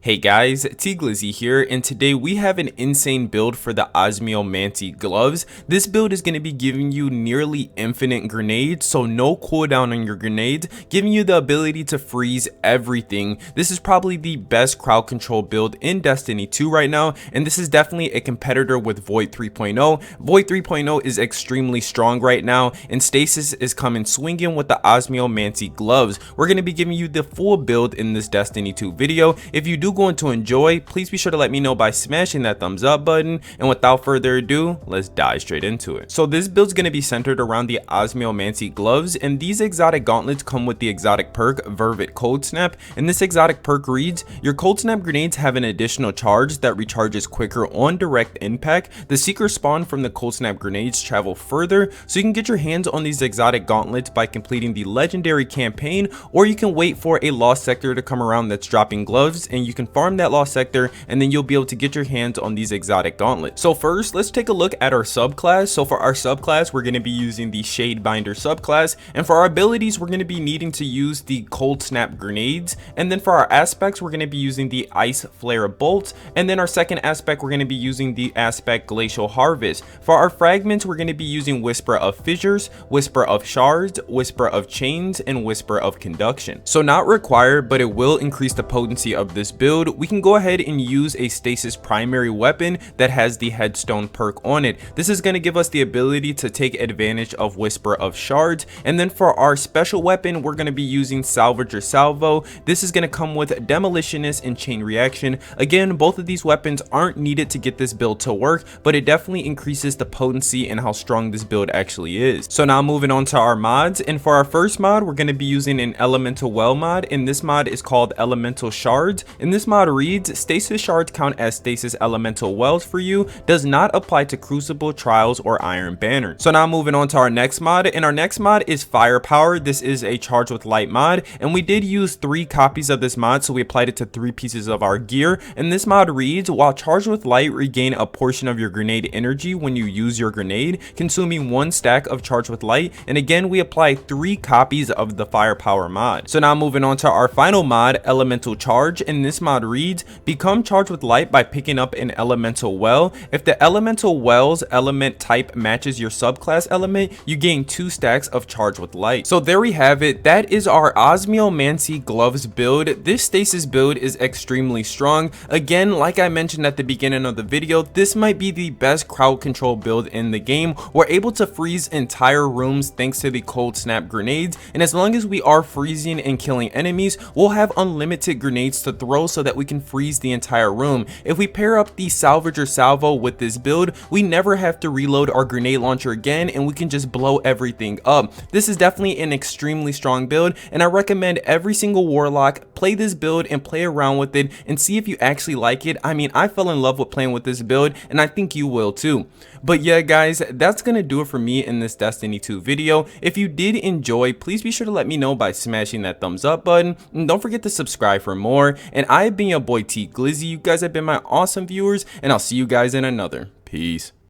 Hey guys, Glizzy here, and today we have an insane build for the Osmiomancy gloves. This build is going to be giving you nearly infinite grenades, so no cooldown on your grenades, giving you the ability to freeze everything. This is probably the best crowd control build in Destiny 2 right now, and this is definitely a competitor with Void 3.0. Void 3.0 is extremely strong right now, and Stasis is coming swinging with the Osmiomancy gloves. We're going to be giving you the full build in this Destiny 2 video. If you do going to enjoy, please be sure to let me know by smashing that thumbs up button, and without further ado, let's dive straight into it. So this build's going to be centered around the Osmiomancy gloves, and these exotic gauntlets come with the exotic perk Vervet Cold Snap, and this exotic perk reads: your Cold Snap grenades have an additional charge that recharges quicker on direct impact. The seeker spawn from the Cold Snap grenades travel further, so you can get your hands on these exotic gauntlets by completing the legendary campaign, or you can wait for a lost sector to come around that's dropping gloves, and you can farm that lost sector, and then you'll be able to get your hands on these exotic gauntlets. So first, let's take a look at our subclass. So for our subclass, we're going to be using the Shadebinder subclass, and for our abilities, we're going to be needing to use the Cold Snap grenades, and then for our aspects, we're going to be using the Ice Flare Bolt, and then our second aspect, we're going to be using the aspect Glacial Harvest. For our fragments, we're going to be using Whisper of Fissures, Whisper of Shards, Whisper of Chains, and Whisper of Conduction. So not required, but it will increase the potency of this build. We can go ahead and use a stasis primary weapon that has the headstone perk on it. This is going to give us the ability to take advantage of Whisper of Shards, and then for our special weapon, we're going to be using Salvager Salvo. This is going to come with Demolitionist and Chain Reaction. Again, both of these weapons aren't needed to get this build to work, but it definitely increases the potency and how strong this build actually is. So now moving on to our mods, and for our first mod, we're going to be using an Elemental Well mod, and this mod is called Elemental Shards, and this mod reads: stasis shards count as stasis elemental wells for you, does not apply to Crucible, Trials, or Iron Banner. So now moving on to our next mod, and our next mod is Firepower. This is a Charge with Light mod, and we did use 3 copies of this mod, so we applied it to 3 pieces of our gear. And this mod reads: while Charged with Light, regain a portion of your grenade energy when you use your grenade, consuming 1 stack of Charged with Light. And again, we apply 3 copies of the Firepower mod. So now moving on to our final mod, Elemental Charge, and this mod reads: become charged with light by picking up an elemental well. If the elemental well's element type matches your subclass element, you gain 2 stacks of charge with light. So there we have it. That is our Osmiomancy gloves build. This stasis build is extremely strong. Again, like I mentioned at the beginning of the video, this might be the best crowd control build in the game. We're able to freeze entire rooms thanks to the Cold Snap grenades, and as long as we are freezing and killing enemies, we'll have unlimited grenades to throw so that we can freeze the entire room. If we pair up the Salvager Salvo with this build, we never have to reload our grenade launcher again, and we can just blow everything up. This is definitely an extremely strong build, and I recommend every single warlock play this build and play around with it and see if you actually like it. I mean, I fell in love with playing with this build, and I think you will too. But yeah guys, that's gonna do it for me in this Destiny 2 video. If you did enjoy, please be sure to let me know by smashing that thumbs up button, and don't forget to subscribe for more. And I've been your boy Glizzy. You guys have been my awesome viewers, and I'll see you guys in another. Peace.